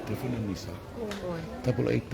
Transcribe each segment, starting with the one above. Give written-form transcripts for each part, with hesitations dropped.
Telefonan Nisa. Double eight.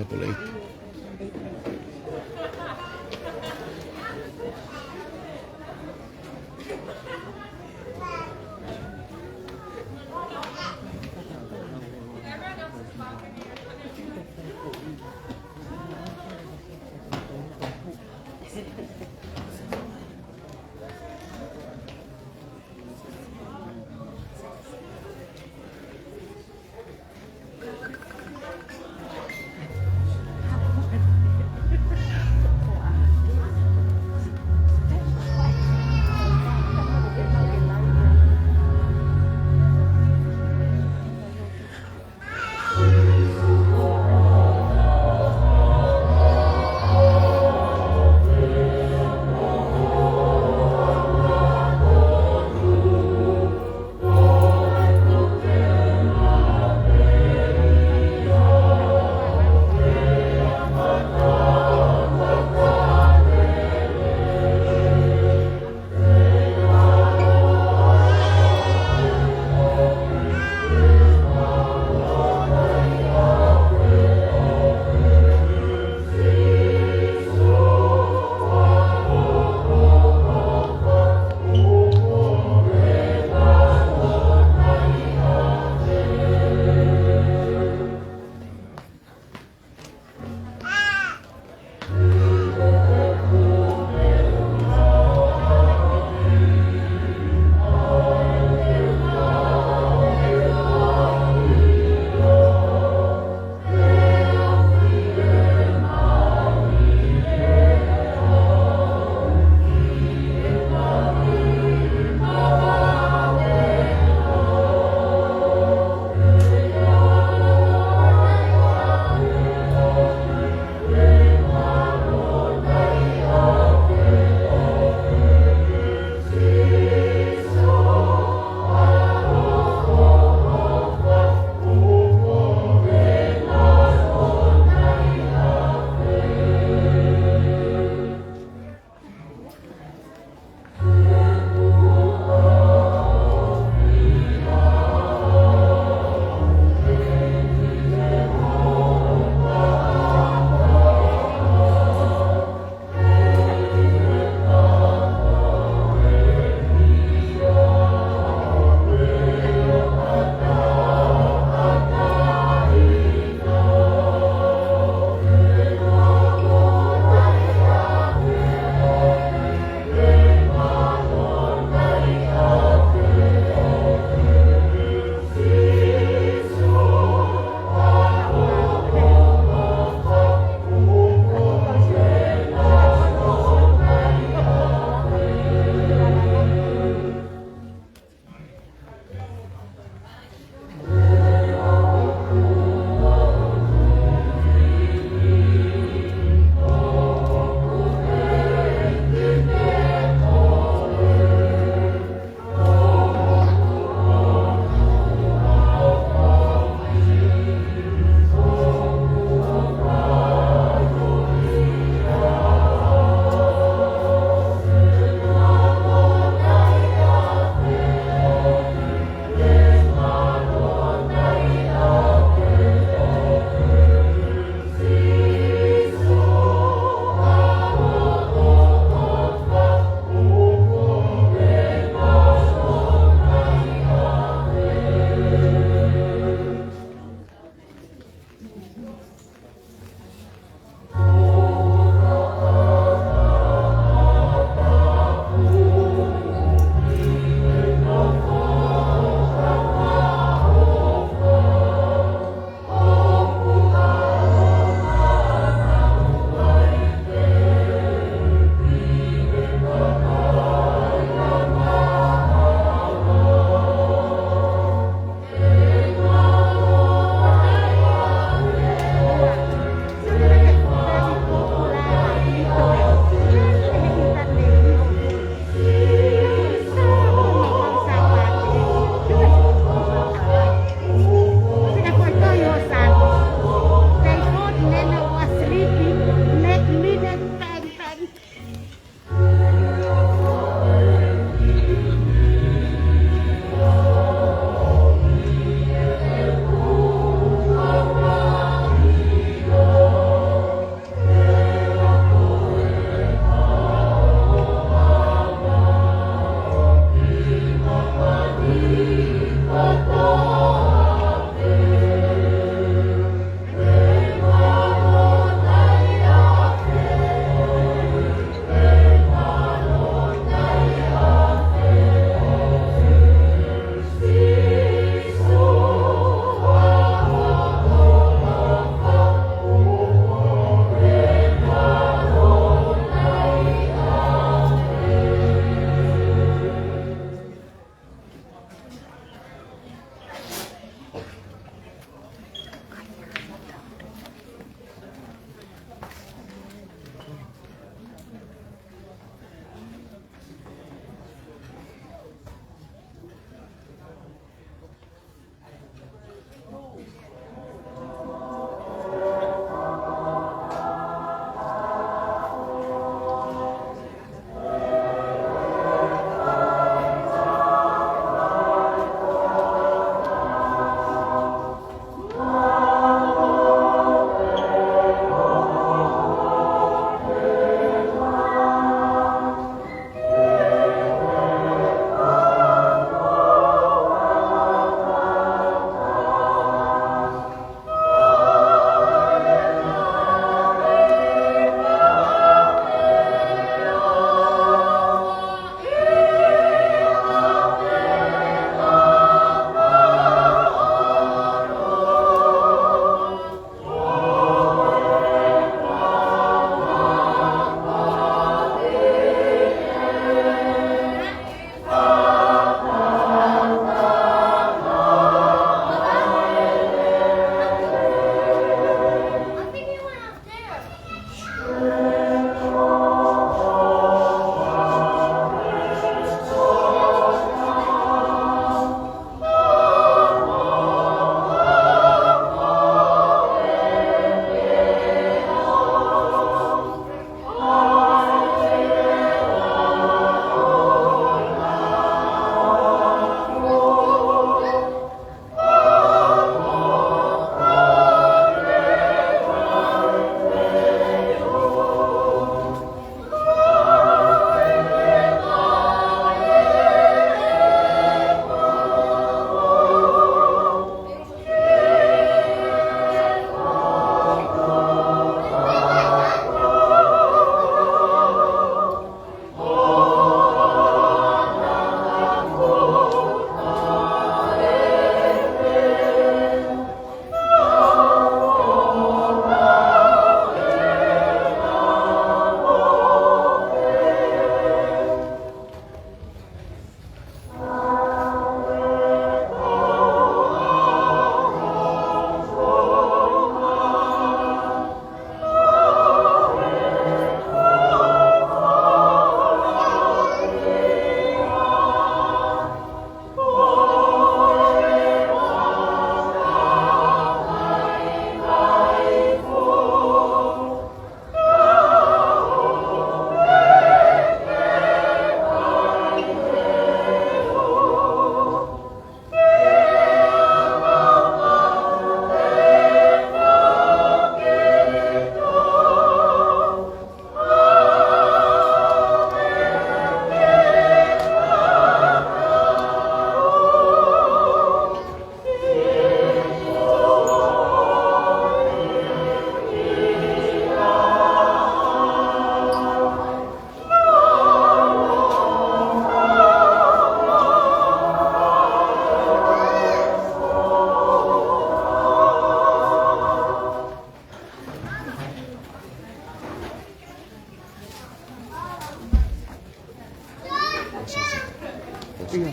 Iya.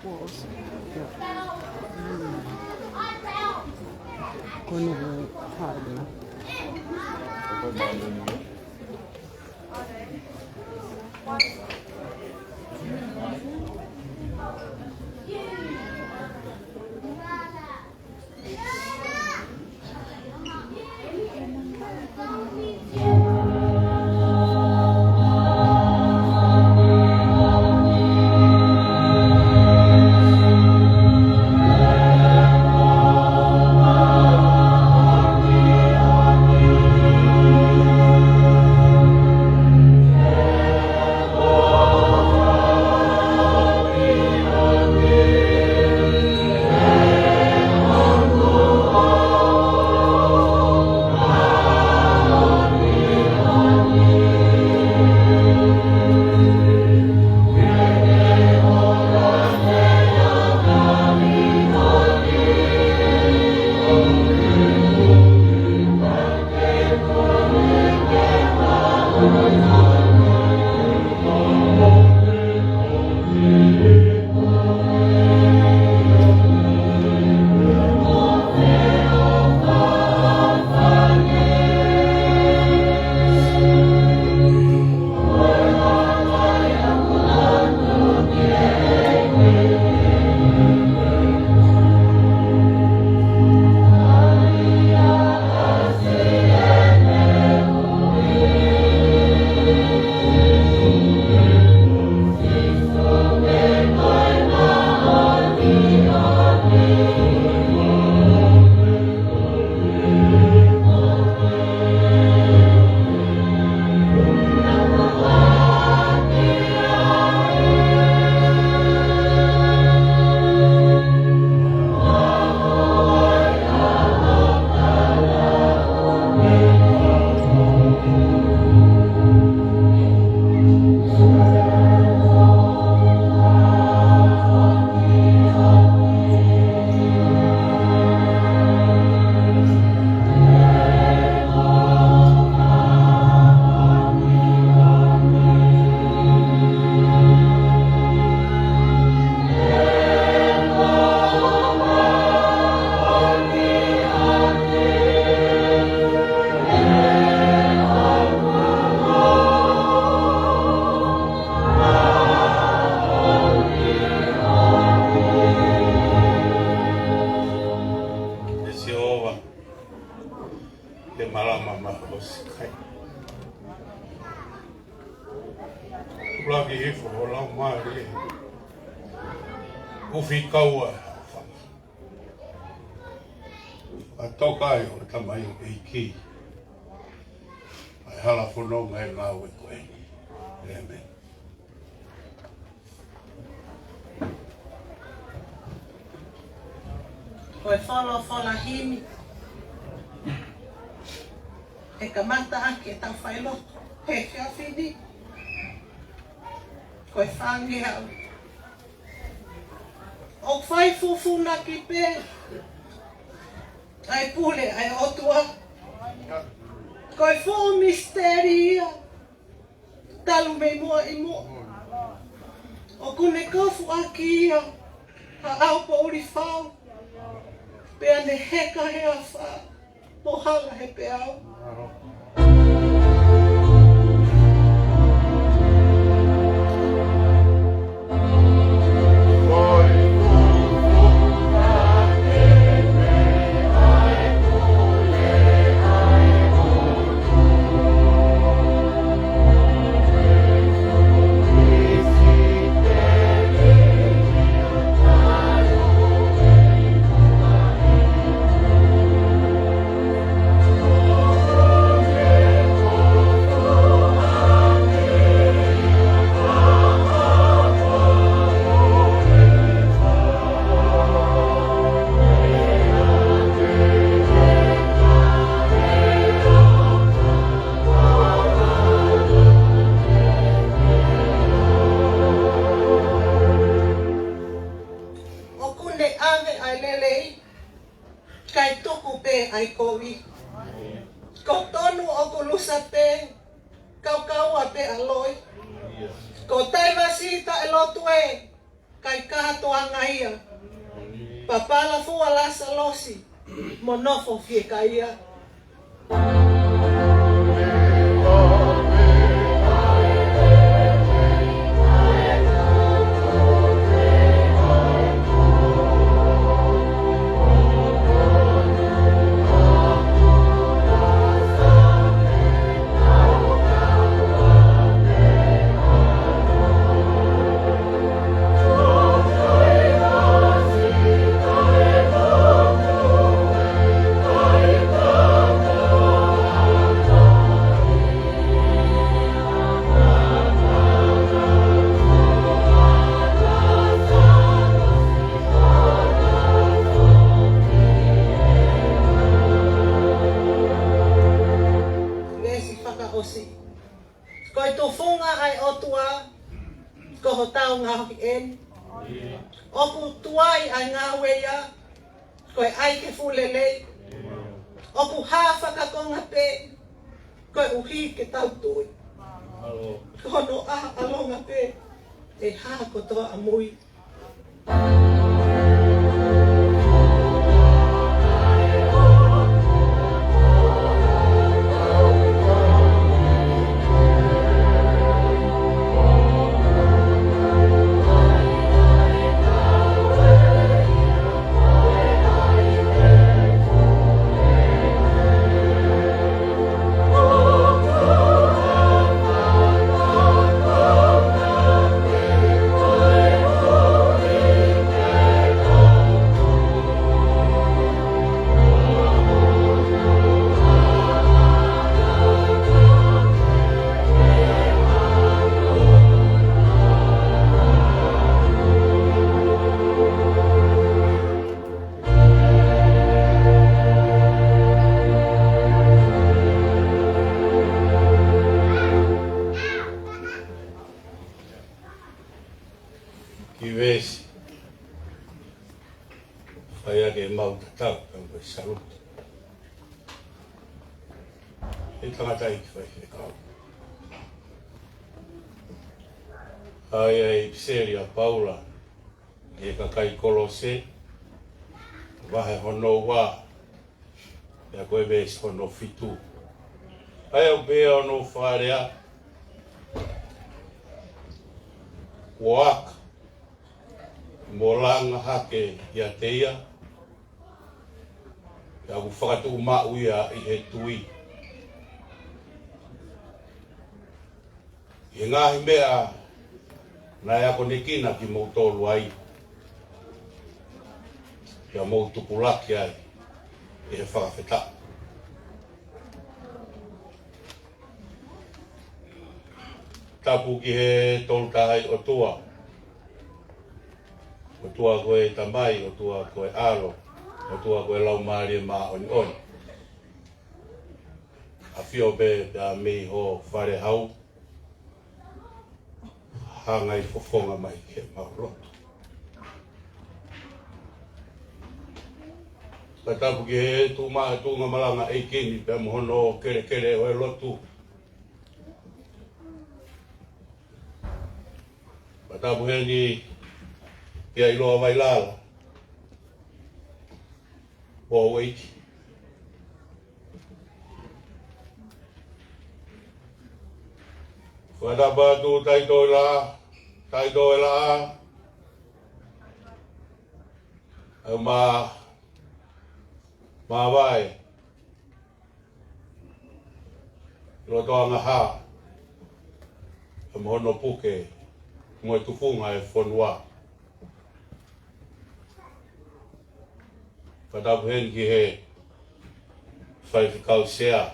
Vuosi. Joo. Kone harna. Fkhoko Tonga yo tamai FKEIKI ai hala fono ngai ngau e koe amen. Koe whala himi e ka mata ake e tau Failotu he whiawhini koe whangi hau o whai fufuna ki pē ai pule ai otua koe fu misteria talu me mua i mua o kune kofu aki ia ha au po uri whau pea ne heka hea wha po hala he pe au ai kowi. Ko tonu o kulusa pe, kau kaua pe aloi. Ko taiwa sita e lotu e, kai kahatoanga ia. Papala fua lasa losi, monofo FkhēIKI. Koi tu funga ai otua, ko ho tau ngā hoki en. Oku tuai ai ngā weia, koi ai ke fulelei. Oku Faka'Eiki pe, koi uhi ke tau tui. Kono alonga pe, e ko toa amui. Kivesi. Faya ke mau tatau ang saluto. Ito nga tayo Faifekau. Ai Pseria Paula. E kakai kolose. Vahe hono wa. Ya koe ves hono fitu. Ai au bea ono wharea. Waka. Molanga hake ia teia. Ia ku whakatu mau ia I he tui. I ngahi mea na ia konekina ki mou tolu ai. Ia mou tupulaki ai. I he whakawheta. Tapu ki he tolu tahai o tua. O tua koe tamai, o tua koe alo, o tua koe lau maari ma oni oni. A whio be da mei ho whare hau, hangai fofonga mai ke mauroto. Ka tapu ki he tūnga malanga eikini, pe mohono kere kere o e lotu. Ka tapu he ni Ia iloa vai lala. FKEIKI. Whadaba tu taito e la. Ma vai. Rotoa ngaha. Mohono puke. Moe tufunga e whonua. Patapu hen ki he Faifekau sea.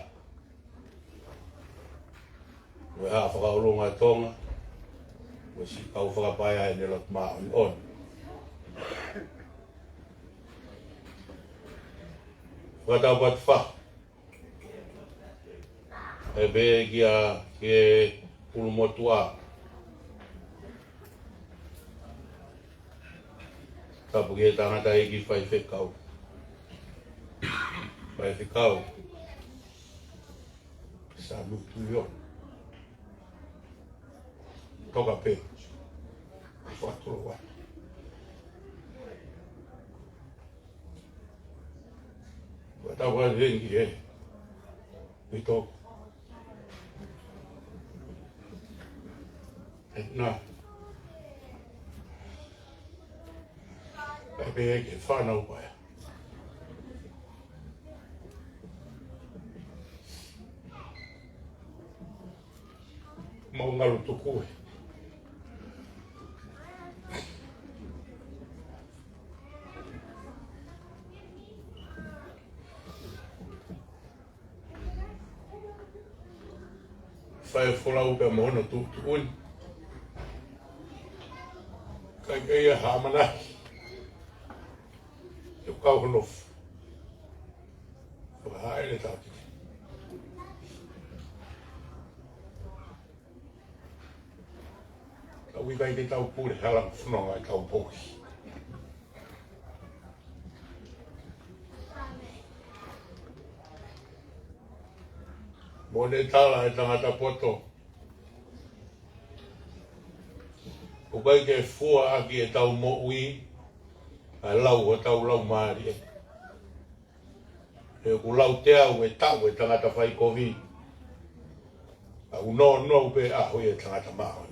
We haa whakaolunga Tonga. We si kau whakapaya e nilot maa on. Patapu at wha. E be kia ke pulumotua. Tapu ki he tangata eki Faifekau. Faifekau. Samiu Tuiono. toka pe. Whatulu wa. Wata wa rengi e. Ito. Na. FKEIKI whanau pai. Mau ngaru tuku e. Whaifolau pe mohono tukuin. Kai hamana. Eu carro novo. Ele tá aqui. O vai deitar o puro, ela não vai estar um pouco. Bom deitar lá, então até poto. O vai que for aqui está o moui. Lau o tau lau maari e ku lau te au e tau e tangata whai kovi au no pe aho e tangata maho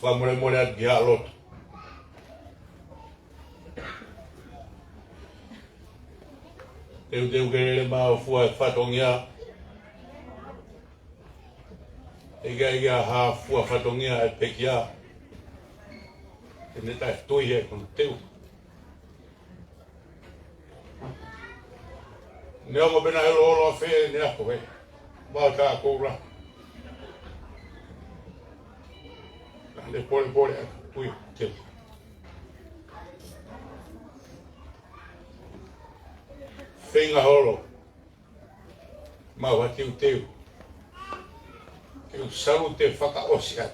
whamore at ki haloto teu kerele maa fua e whatongia Ia hafua whatongia e pekia. E neta e toi e kono teu. Ne ongo bena e lolo a whee ne ako he. Mau tā koura. Ne pore a tui teu. Whenga holo. Mau a teu. Eu salu te Faka'Eiki.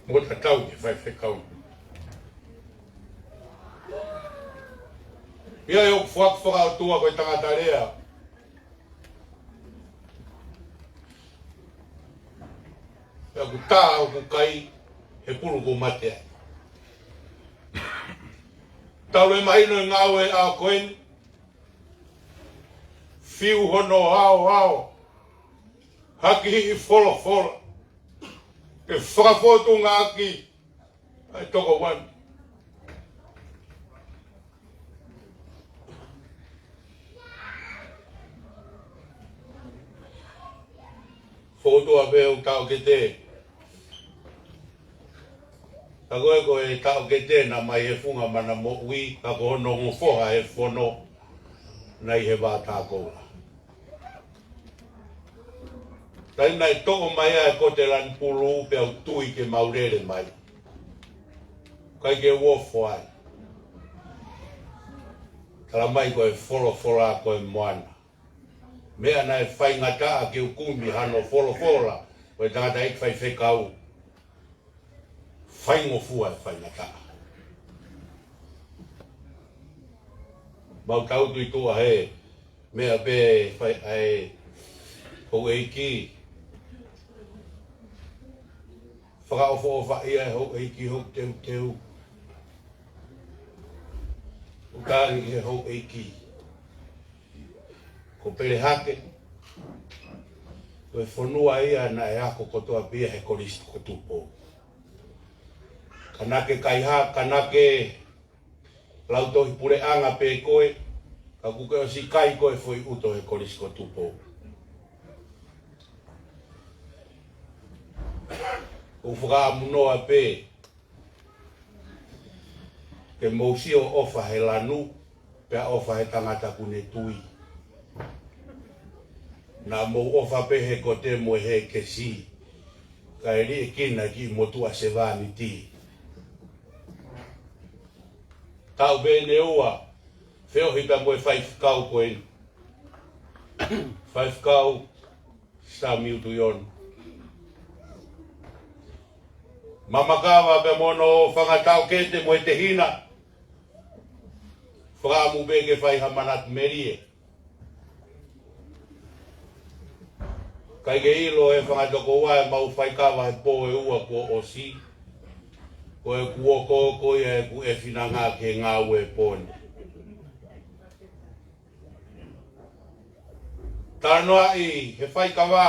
Mota tau ke Faifekau. Ia eu whakawhakautua koe tangata rea. Ia ku tā au ku kai he puru ko matea. Tau e mahino e ngau e a koen. Fiu hono ao. Haki i fola. E whakafotu ngā ki. Ai toko wan. Fotu a peo tau ke te. Ka koe e tau ke te na mai he funga mana mo ui. Ka ko hono ngofoha he fono. Nei he wā tā koura. Tai nai toko mai ai ko te lan pulu pe au tui ke maurere mai. Kai ke wofo ai. Tala mai ko e fola ko e moana. Mea nai whai ngata ke ukumi hano fola. Ko e tangata ek Faifekau. Whai ngofua e whai ngata. Mau tau tui tua he. Mea pe whai ai FKEIKI. Whakaofo ia e FKEIKI hok teu. Ukari e FKEIKI. Ko pere hake. Ko e whanua ia na e ako kotoa pia he koristo kotupo. Kanake kaiha, kanake lautohi pure anga pe koe. Ka kuke o si kai koe foi uto he koristo kotupo. O whakaamunoa pe ke mousio ofa he lanu pe ofa he tangata kune tui na mo ofa pe he kote mo he kesi ka eri e kina ki motua se vani ti tau bene ua feo hita mo e Faifekau koe Faifekau Samiu Tuiono Mamakawa pe mono whangatau kete mo e te hina. Whakamu beke whai hamanat merie. Kai ke ilo e whangatoko wae mau whaikawa he po e ua ko osi. Ko e kuoko ko e ku e whinanga ke ngā ue pōni. Tānoa i he whaikawa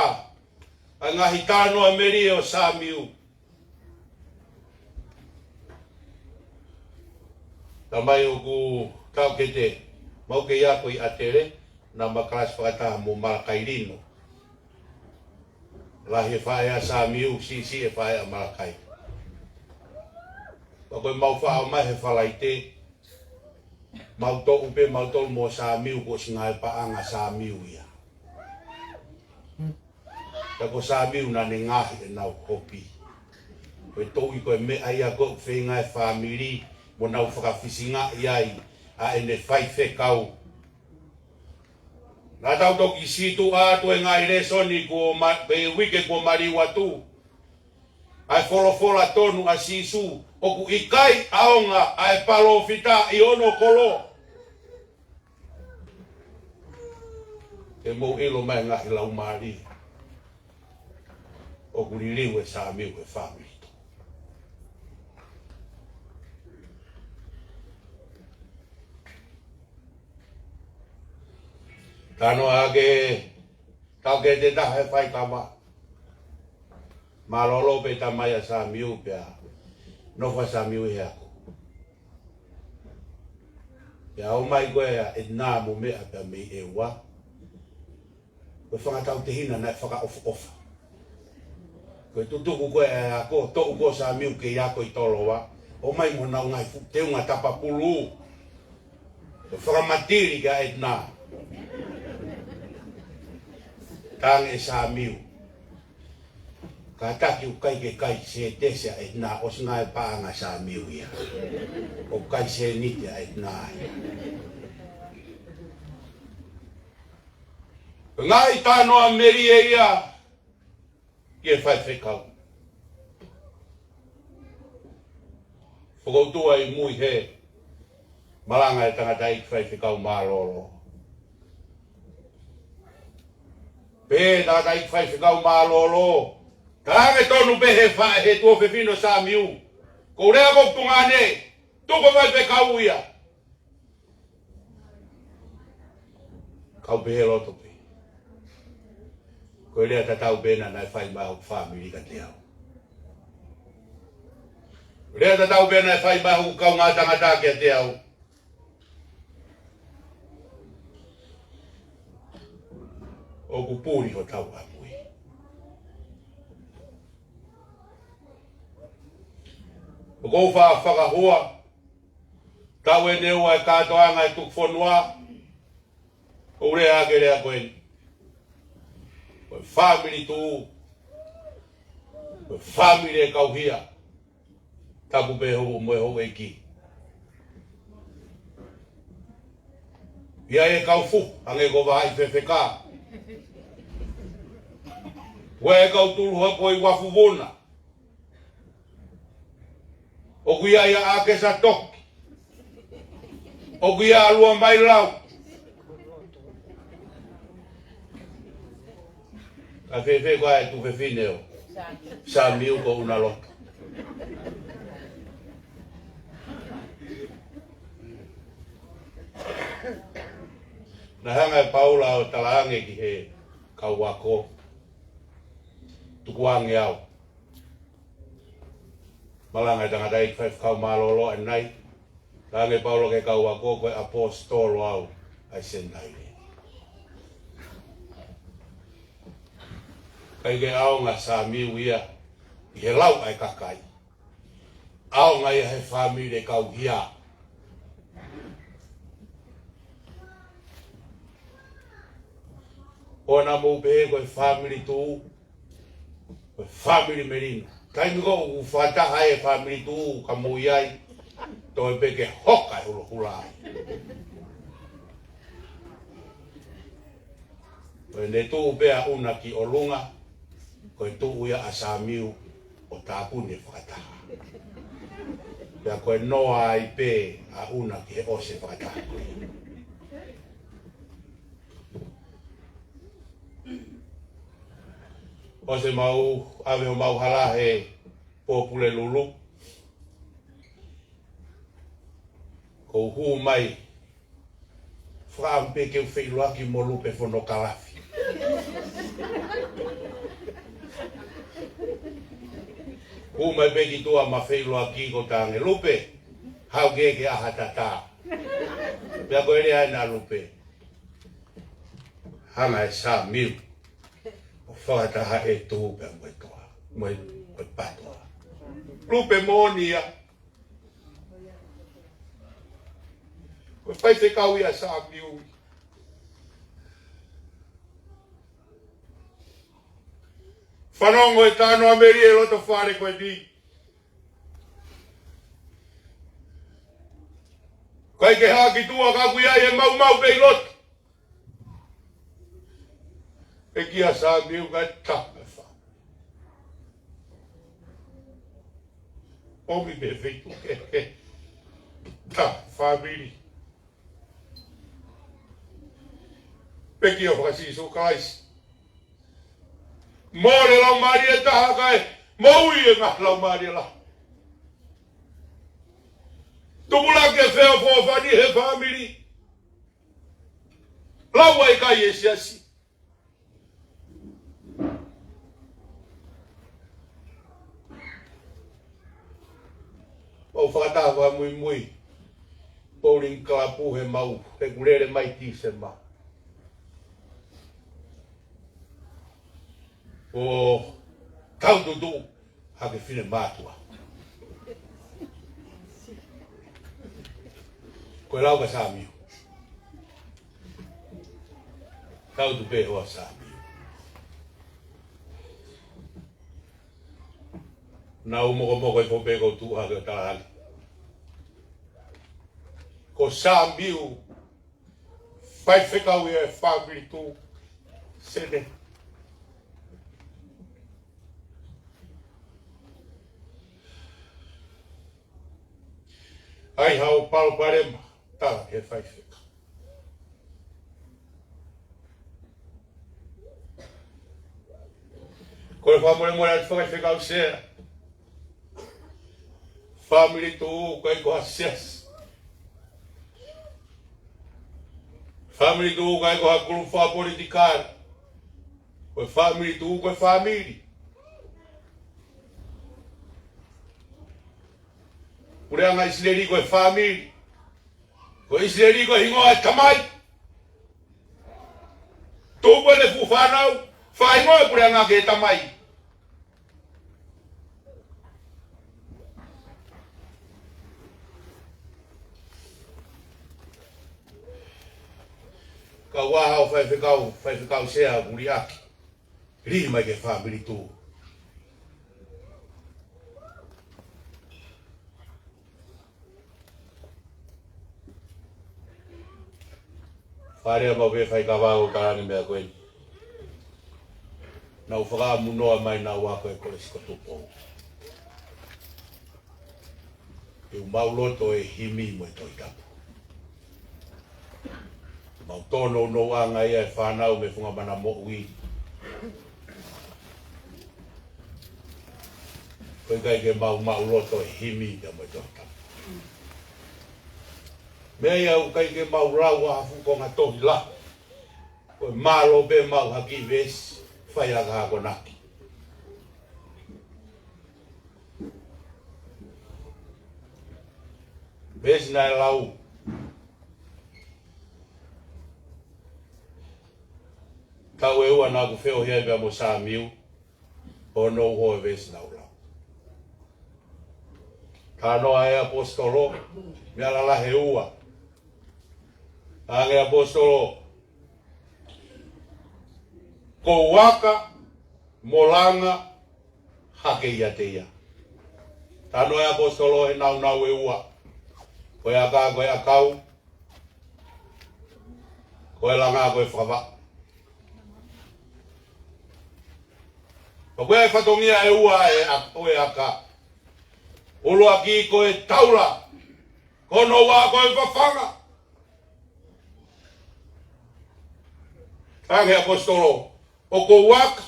a ngahi tānoa meri o Samiu. Tā mai o ku tau ke te mau ke iako i atere na makalas whakataha mo Malakairino. La he whae a Samiu, si e whae a Malakai. Koe mau whao mai he whalaite, mau tō upe mau tō mo Samiu ko singai paanga Samiu ia. Tako Samiu na ne ngahi e nau hopi. Koe tō i koe mea ia ko whenga e Famili, mo nau whakawhisinga iai a ene Faifekau. Nā tau toki situ ātu e ngai resoni ko pe wike ko mariwa tu. Ai wholofola tonu a sisu, oku ikai aonga ai palo fita i ono kolo. E mo ilo mai ngahi lau maari. Oku liliu e Samiu e Famili. Tano age tau ke te tahe whaikawa. Malolo pe tamai a Samiu pia. Nofa Samiu he ako. Ia o mai koe a e nā mo mea pia mei e ua. Koe whangatau te hina nai whaka ofa. Koe tutuku koe e ako, tōu ko Samiu ke iako i toloa. O mai mo nau ngai te unga tapa pulu. Koe whakamatiri ka e nā. Tang e Samiu. Ka taki u kai ke kai se tesa e nā os ngai paanga Samiu ia. O kai se nite e nā. Ngai tānoa meri e ia. Ie Faifekau. Whakautua i mui he. Malanga e tangata i Faifekau mālolo. Pe tangata i Faifekau mālolo. Tānge tonu pe he tuo whewhino Samiu. Ko rea ko pungane. Tuko Faifekau ia. Kau pe he loto pe. Ko rea tatau pena nai whai mahu Famili ka te au. Rea tatau pena nai whai mahu kau ngā tangata kia te au. O ku pūri ho tau a mui. O kou whakahua, tau e neua e kātoanga e tuk whanua, o rea ake rea koeni. Koe Famili tu, koe Famili e kauhia, taku pe hou moe hou eiki. Ia e kau fu, ange ko vai Faifekau. Ue kau tulu hapo i wafu vona. O kuia ia ake sa toki. O kuia alua mai lau. Ka Faifekau e tu whewhineo. Samiu ko una loto. Na hanga e Paula o talaange ki he kauwako. Tukuange au. Malanga tangata i Faifekau malolo e nai. Tange Paulo ke kauwako koe apostolo au. Ai senai. Kai ke aonga Samiu ia. I he lau ai kakai. Aonga ia he Famili kauhia. Ona mo pe ko Famili tu. Famili merino. Kai ngo u fata hai Famili tu ka mo iai. Toi pe ke hoka hulu hulai. Koe ne tu pe a una ki olunga. Koe tu uia a Samiu o tāpune whakataha. Pea koe noa ai pē a una ki he ose whakatako. Ose mau, ave o mau halahe pōpule lulu. Ko hu mai, whaampe keu whailoaki mo lupe whono kalafi. Hu mai peki tua ma whailoaki ko tānge lupe, hau keke aha tata. Pea ko ere aina lupe. Hanga e Samiu. O whakataha e tuhupe mo e toa, mo e patoa. Lupe monia. Ko Faifekau ia Samiu. Whanongo e tāno Ameri e loto whare koe di. Kai ke haki tua kakuia e mau pei loto. E kia Samiu kai tape wha. Omi me feitu ke ta Famili. Peki o whakasiso kaisi. Mōre lau maari e taha kai, maui e ngā lau maari e la. Tupula ke whea whawhani he Famili. Lau ai kai e siasi. O whakatawa mui. Pauling kāpu he mau, he kurere mai tise ma. O taututu hake whine mātua. Koe lau ka Samiu. Tautu pē hoa Samiu. Nau moko e whopeko tu hake o tāhali. Ko Samiu Faifekau e Famili tu sene. Ai hau palo parema, tala he Faifekau. Koe whamore atu Faifekau sea. Famili tu koe koha seas. Famili tu koe koha kulufa politikara. Koe Famili tu koe Famili. Kureanga Isleri koe Famili. Koe Isleri koe hingoa e tamai. Tūko le fuwhanau. Whaingoa kureanga ke tamai. Ka wahau Faifekau sea kuriaki. Ri mai ke Famili tu. Whare ma we whaikawao karani mea koe. Nau whaka munoa mai nā wako e kore sikotupo. E mauloto e himi mo e toi tapu. Mau tono no anga ia e whanau me whunga mana mo ui. Koe kai ke mauloto e himi mo e toi tapu. Mea iau kai ke mau rau a Fkhoko ngā tohi la. Koe mālo be mau haki vesi, whai aka hako naki. Vesi nai lau. Tau e ua nā ku wheo hea bea mo Samiu, o no hoa vesi nau lau. Ka noa e apostolo, mea lala he ua. Ange apostolo ko waka molanga hake ia teia. Tano e apostolo he nau e ua. Koe aka koe akau. Koe langa koe whakawa. Koe e whatongia e ua e aka. Ulua ki koe taula. Kono wā koe whawhanga. Tange apostolo. O ko waka.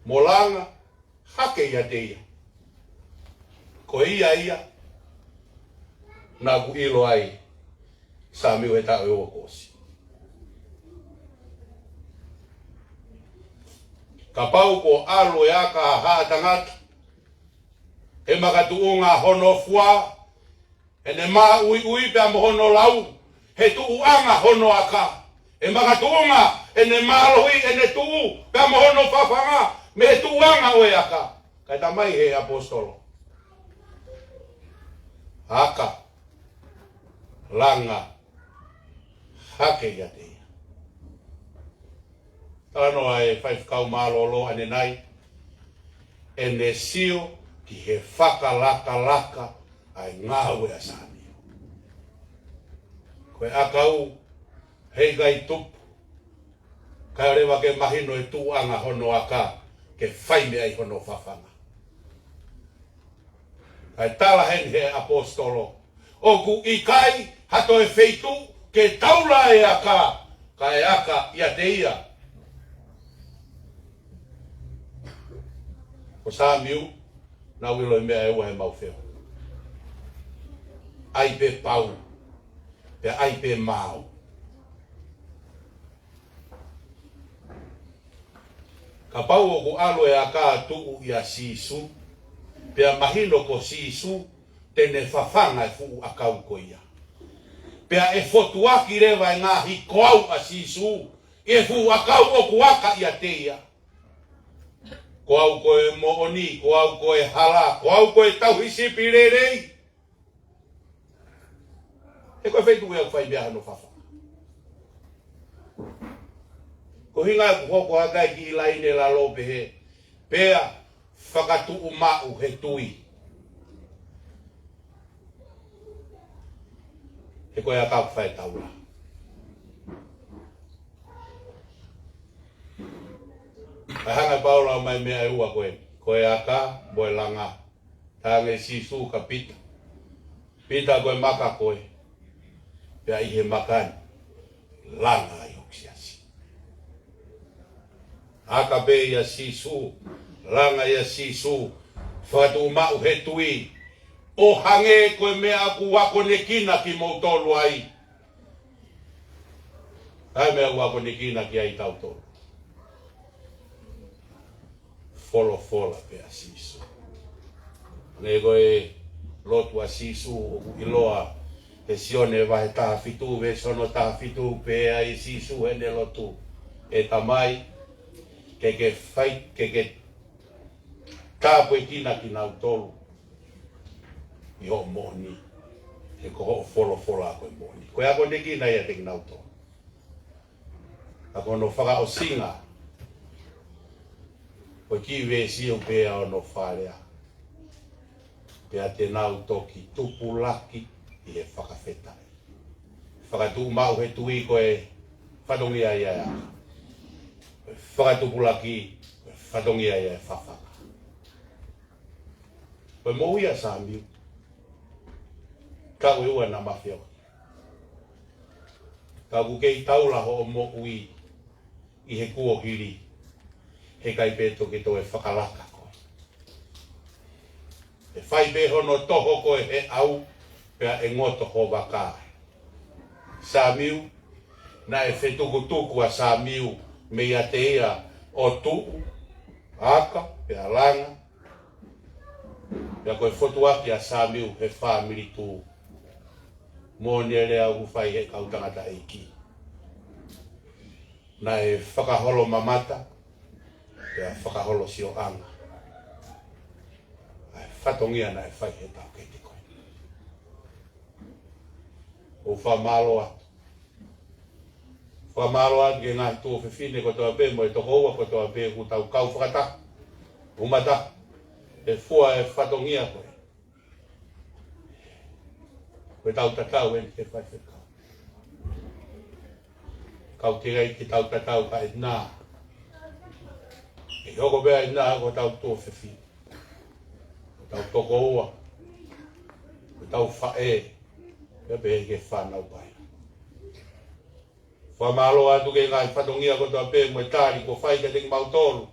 Molanga. Hake ia teia. Ko ia. Nā ku ilo ai. Samiu he tau e o kosi. Ka pau ko alo e aka haa tangata. E makatuunga hono fua. E ne maa ui pia mo hono lau. He tuuanga hono aka. E makatuunga e ne maa lohi e ne tuu pia mo hono whawhanga. Me he tuuanga oe aka. Kai tamai he apostolo. Aka. Langa. Hake ia teia. Tano ai Faifekau malolo ane nai. E ne sio ki he whakalaka ai ngāwe a Samiu. Koe akau hei gai tupu. Kai rewa ke mahino e tuanga hono aka ke whaime ai hono whawhanga. Kai tala hen he apostolo. O ku ikai hato e feitu ke taula e aka. Kai aka ia te ia. Ko Samiu, na wilo i mea e ua he mau wheo. Ai pe pau, pe ai pe mau. Ka pau o ku alo e a ka tuu i a sisu, pe a mahino ko sisu, tene whawhanga e fuu a kau ko ia. Pe a e fotuaki rewa e ngā hikoau a sisu, e fuu a kau o kuaka i a te ia. Ko au koe mooni, ko au koe hala, ko au koe tauhisi pirerei. E koe whaitu e au whai mea hano whawha. Ko hinga e Fkhoko hakai ki ilaine la lope he. Pea whakatu mau he tui. E koe a kau whai taura. Ai hanga paula mai mea e ua koe. Koe aka, boe langa. Tange sisu ka pita. Pita koe maka koe. Pea ihe makani. Langa ai oksiasi. Aka be ia sisu. Langa ia sisu. Whatu mau he tui. O hange koe mea aku wako nekina ki mautolu ai. Hai mea wako nekina ki ai tautolu. Fola pe a sisu. Ne koe lotu a sisu o iloa e sione vahe taha fitu ve sono taha fitu pe a i sisu hene lotu e tamai ke fai ke tapo e kina ki nau tolu i ho moni e ko ho fola a koe moni koe ako ne kina ia te ki nau tolu ako no whaka o singa ko ki ve si o pe o no farea pe a te nau toki tupu laki i e whakawhetai. Whakatu mau he tui koe whatongia ia ia. Whakatupu laki koe whatongia ia e whawhaka. Koe mo ia Samiu. Ka ue ua na mawhio. Ka kukei taula ho o mo ui i he kuo hiri. He kai peto ke to e whakalaka koe. E whai be hono toho koe he au pea e ngoto ho waka. Samiu, na e whetukutuku a Samiu me ia te ia o tuu, aka, pea langa. Pea koe whotuaki a Samiu he Famili tu. Mōni e rea uwhai he kautangata eiki. Na e whakaholo mamata, pea whakaholo si o anga. Ai whatongia na e whai he tau kei te koe. O whamalo atu. Whamalo atu ke ngā tō whiwhine ko toa pē, mo e toko ua ko toa pē ku tau kau whakata. Umata, e fua e whatongia koe. Koe tau tatau eni te Faifekau. Kau te rei ki tau tatau ka e nā. E hoko pēa e nā ko tau tō whiwhine. tau toko ua, tau whae, e pe ke whanau pai. Whamalo atu ke ngai whatongia ko toa pe mo tari ko whai ka teki mautolu,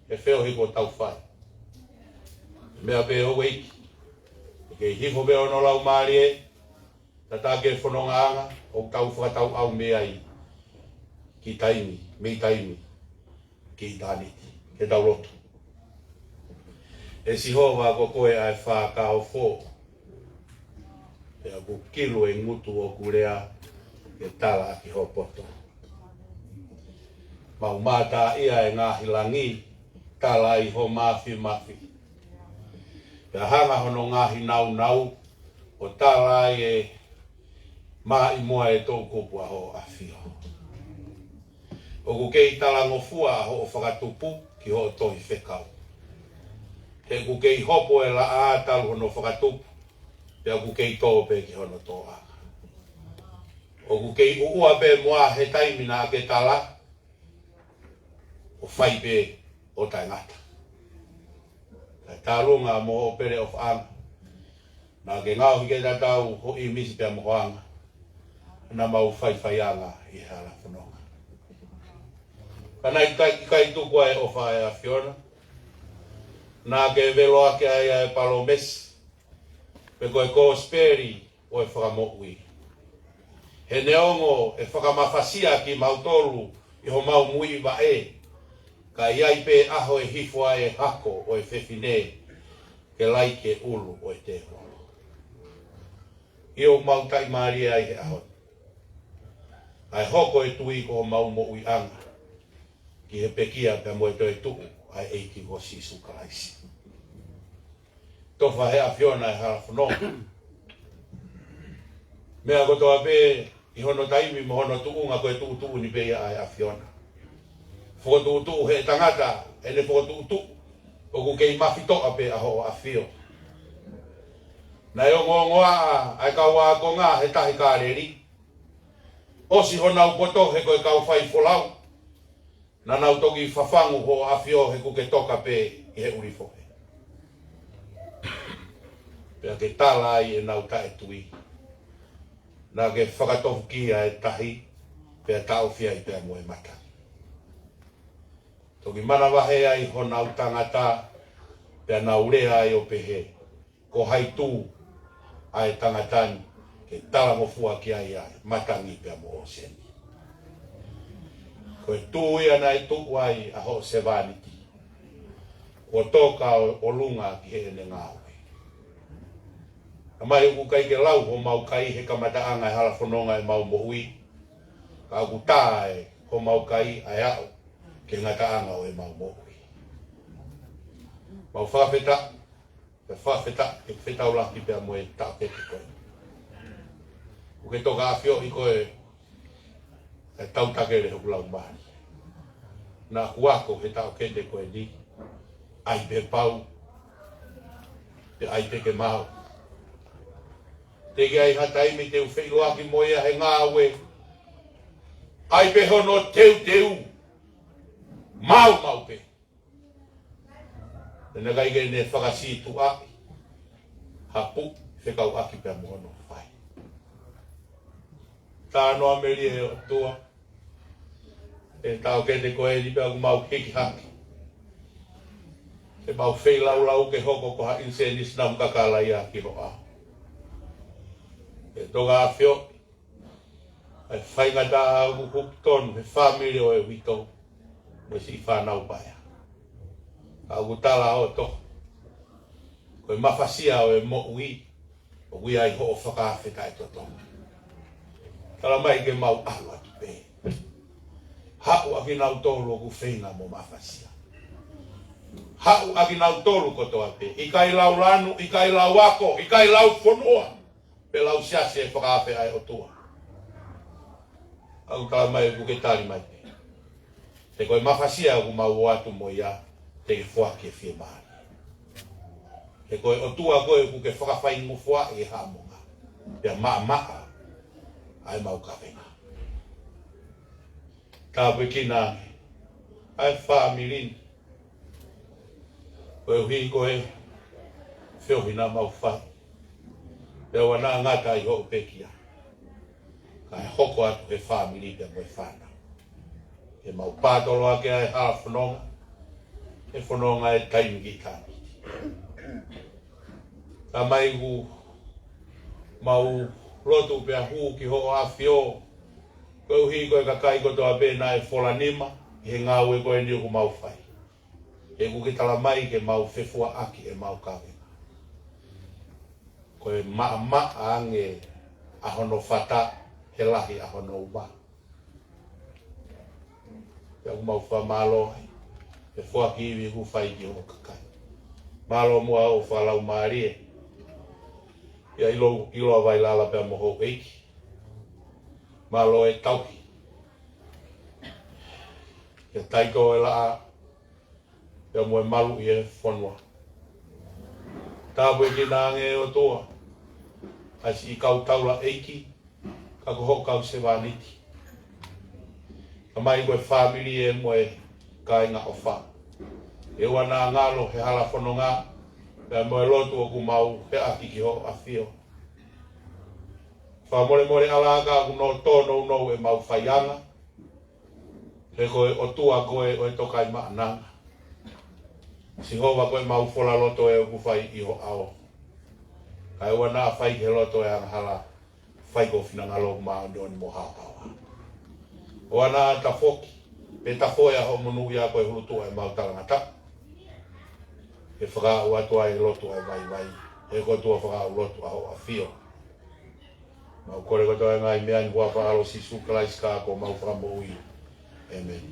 e wheo hi ko tau whai. Mea pe o weiki, ke hifo pe ono lau maari e, tata ke whanonga anga, o tau whakatau au mea i, ki taimi, mei taimi, ki taniti, ke tau rotu. E si hova ko koe ai Faka'Eiki fō. E a ku kilo e ngutu o kurea e tala ki hopoto. Mau mata ia e ngahi langi, tala i ho mafi. Pea hanga hono ngahi nau, o tala e maa i mua e tō kupua ho awhio. O ku kei tala ngofua ho o whakatupu ki ho o Faifekau. He ku kei hopo e la ātalu hono whakatupu, pea ku kei tō pe ki hono tō anga. O ku kei uua pe mua he taimina ke tala, o whai pe o tai ngata. Kai tālunga mo o pere of anga, nā ke ngau hike tatau ho i misi pea mo anga, na mau whai anga i hala whanonga. Kana i kai tukua e o whae a Fiona, nā ke velo ake ai e palo mesi, pe koe kōsperi o e whakamokui. He neongo e whakamawhasia ki mautolu i ho mau mui wa e, ka iai pe aho e hifua e hako o e whewhine, ke laike ulu o e te holo. I o mautai maria ai he aho. Ai hoko e tui ko mau mo ui anga, ki he pekia pe mo e toi tuku, ai eiki ko sisu kalaisi. Tofa he a Fiona e harafononga. Mea kotoa pe i hono taimi mo hono tuunga koe tuu ni pe ai a Fiona. Whoko tuu he tangata, ene whoko tuu, o ku kei mawhitoa pe aho a Fio. Nai o ngoa ai kaua ko ngā he tahi kāreri. Osi honau poto he koe kau whai wholau. Na nau toki whawhangu ho a Fio he ku ke toka pe i he urifohe. Pea ke tala ai e nau tae tui. Nā ke whakatofu kia e tahi, pea tau whia i pea moe mata. Toki mana wahe ai ho nau tangata, pea nau rea ai o pehe, ko hai tū ai tangatani, ke tala mo fua ki ai ai, matangi pea mo o seni. Ko e tū ia nai tuku ai a ho se vaniti. Ko toka o lunga ki he ne ngau. Mai ku kai ke lau ho mau kai he kamata anga e hala whanonga e mau mohui. Ka ku tae ho mau kai ai au ke ngata anga o e mau mohui. Mau whawheta, e whetau laki pia mo e tāpete koe. Ku ke toka awhio i koe e tautakere hoku lau mahi. Nā kuako he tau kende koe ni, ai pe pau, te ai te ke maho. Te ai hataimi te uwheiloaki moia he ngāwe. Ai pe hono teu. Mau pe. Tena kai ke ne whakasitu aki. Hapu, whekau aki pia mohono whai. Tā noa meri e o tua. E tau kende koe ni pia ku mau hiki haki. E mau wheilau ke hoko ko ha insenis nam kakala ia ki ho aho. E toga a Fio, ai whaingata au hukutonu, he Famili o e wito, mo si whanau baya. Au tala o to, koe mawhasia o e mo ui, o ui ai ho o whakawheta e toto. Tala mai ke mau alu atu pe. Hau aki nau tolu o ku whainga mo mawhasia. Hau aki nau tolu kotoa pe, ikai lau lanu, ikai lau wako, ikai lau whanua. Pe lau siase e whakaape ai o tua. Au tala mai ku ke tari mai pe. Te koe mawhasia ku mau o atu mo ia, te ke whaki e whie maari. Te koe o tua koe ku ke whakawhai ngu whaki e hamonga. Pea maa, ai mau ka wenga. Ka wikina, ai Famili. Koe hui koe, whiohina mau whai. Pea wana ngata i ho pekia. Kai hoko atu he Famili pia moe whana. E mau pātolo ake ai hala whanonga. E whanonga e taimi ki tāmi. Ka mai hu mau rotu pia hu ki ho awhio. Koe uhi koe kakai kotoa pēna e wholanima. He ngāu e koe ni uku mau whai. E kuki tala mai ke mau whewhua aki e mau kawenga. Koe maa ange ahono whata he lahi ahono uba. Pea ku mau wha malo hai. E whua ki iwi hu whai ki hono kakai. Malo mua o whalau maarie. Ia ilo a vai lala pea moho eiki. Malo e tauhi. Ia taiko e laa. Pea moe malu i e whanua. Tāpu e ki nānge o toa. Asi i kau taula eiki. Ka koho kau se wāniti. Ka mai koe Famili e moe ka inga o wha. E wana ngalo he hala whanonga. Pea moe lotu o ku mau he aki ki ho a whio. Wha more alaka ku no tono no e mau whaianga. He koe o tua koe o e tokai maananga. Si hova koe mau whola loto e ku whai i ho ao. Kai wana a whai ke loto e hala whai ko whina ngalo maa ndoni mo hao. O ana ta whoki. Pe ta whoia ho munu ia koe hulutua e mau talangata. E whakau atua e loto e vai. E koe tua whakau loto a ho a whio. Mau kore koe e ngai mea ni hua whaalo si sukalais ka ko mau whambo ui. Amen.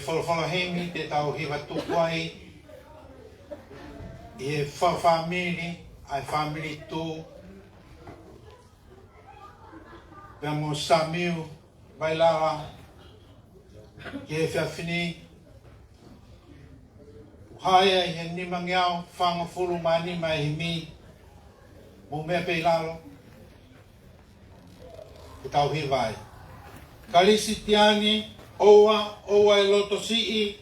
whalawhalahemi te tau hiwa tukwai. I e Famili, ai Famili tu. Pea mo Samiu Tuiono. I e whiawhini. Haia i he nimangiao, whangafuru mani mai hi mi. Mo mea pei lalo. Ku tau hiwai. Kalisi tiani, oa e loto sii.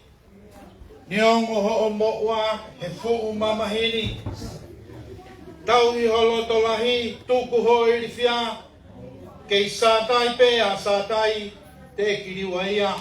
Niongo ho o moa, he fuu mamahini. Tau i ho loto lahi, tuku ho iri whia. Kei sātai pēa, sātai te kiriwa ia.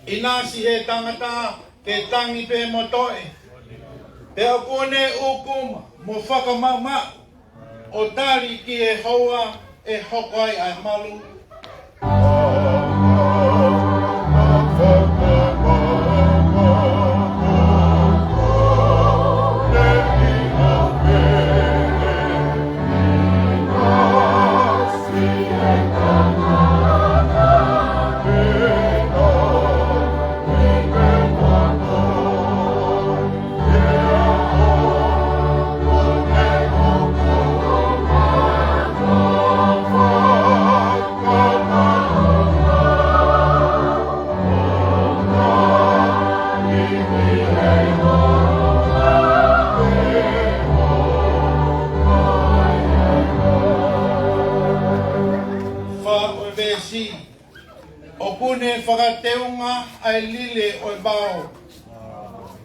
Inasi he tangata ke tangi pe motoe. Pe okone ukuma mo whakamama o tari ki e hoa e hokai ai malu. Okune whakateunga ai lile o e bao.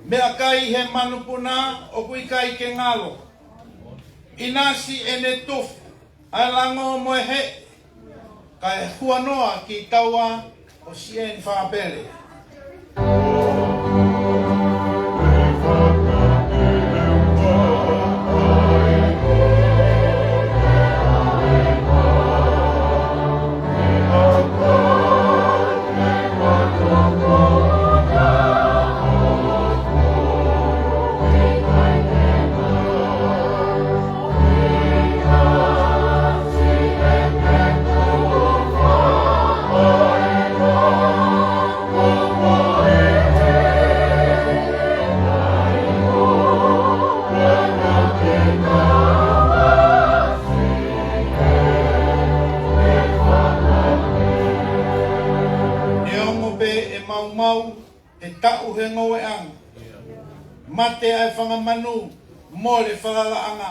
Mea kai he manupuna o kui kai ke ngalo. Inasi e ne tufu ai lango mo e he. Kai huanoa ki taua o sien whapele. Tau he ngoe ang mate ai whangamanu mo le whakalaanga.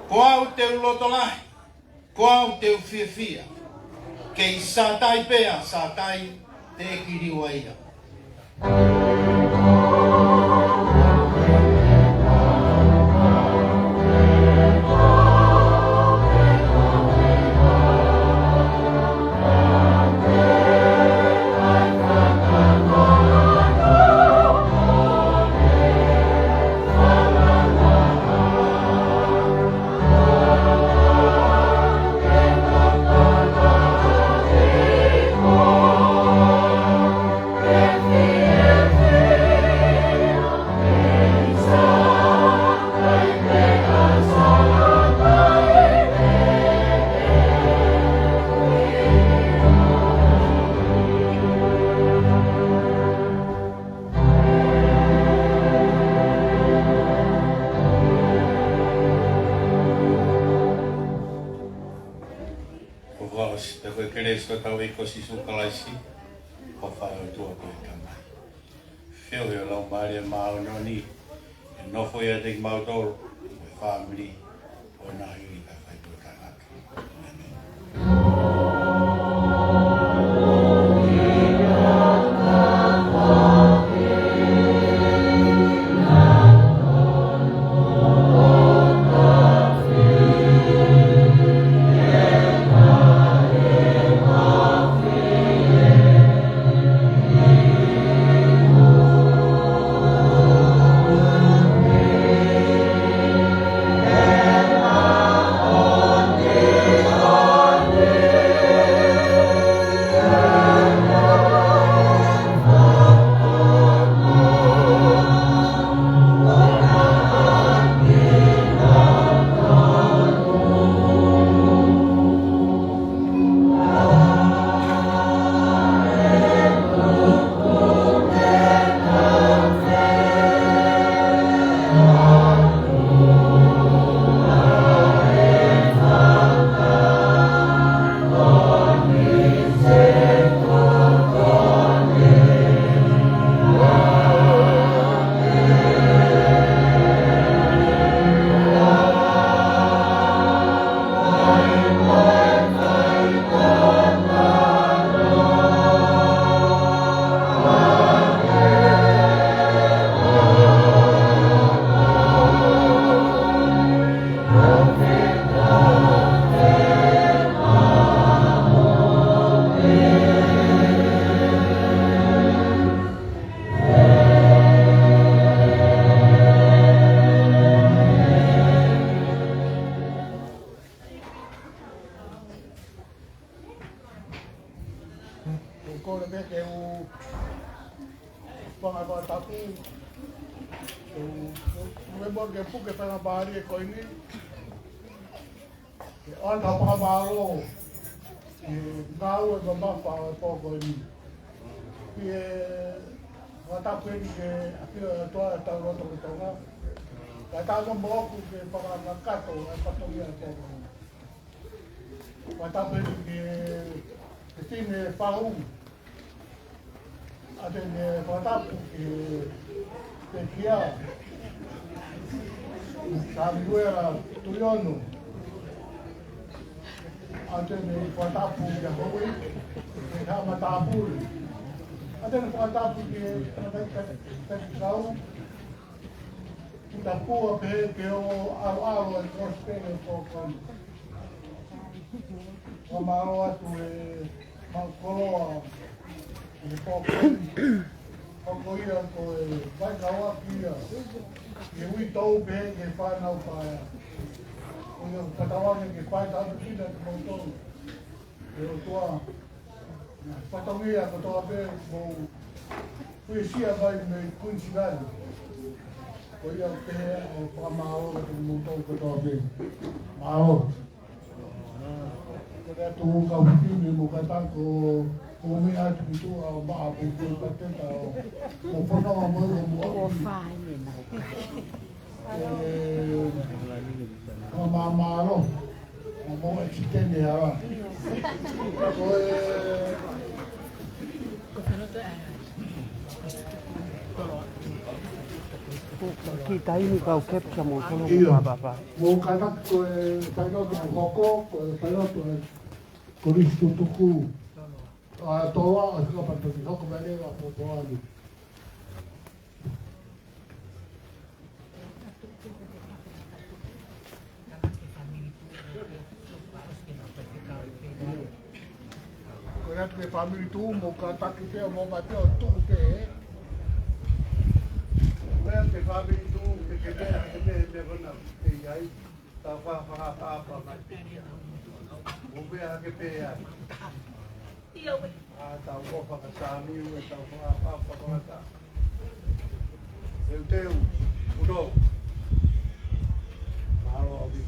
Ko au te ulotolahi, ko au te uwhiawhia. Kei sātai pēa, sātai te kiriwa ia. Ko tau e kosi sukalaisi o Failotu a koe tamai. Whio heo lau maare mao noni e nofo ia te mautoro Famili o nā hiri ka whai pui kāngata. Kore me ke u panga tapu me mo ke puke panga bari e koini ke ana panga baro e ngau e mama pa po koini e tapu ke apio toa ta roto ko tonga ta mo mo ke panga nakato e patongia ko tapu ke tine pau atene patapu ke kia Samiu Tuiono atene patapu ke hoi ke kama tapuri atene patapu ke Faifekau Pita Pua ke o aro e kospene Fkhoko o maro atu e maukoloa e Fkhoko ia ko e Faifekau ia e ui tau pe ke whanau paia o ia patawange ke whai tātu kina ke mautou e o toa patangia ko toa pe mo puesia vai me kunsinari o ia pe o whamao ke mautou ko toa pe mao kaya tu kau pini mo katako o me atu tu a ba ko ko patenta o fono mo mo o fai o mamaro o mo extende ara ko Kita ini kau kepsa mo kono iya baba. mo katako Failotu Fkhoko Failotu Koristu tuku a toa a ka pa tu ko ba le a po toa ni ko ya tu famili tu mo ka ta ki te mo ba te tu te me te famili tu ke te bona te ai ta fa pa ma o be a ke pe a tau ofa ka Samiu e tau wha ta eu teu udo mahalo abi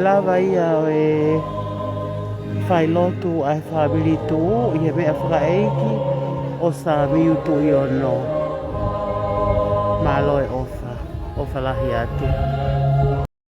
lava ia o e Failotu ai Famili tu i he mea FKEIKI o Samiu Tuiono. Malo e ofa lahi atu.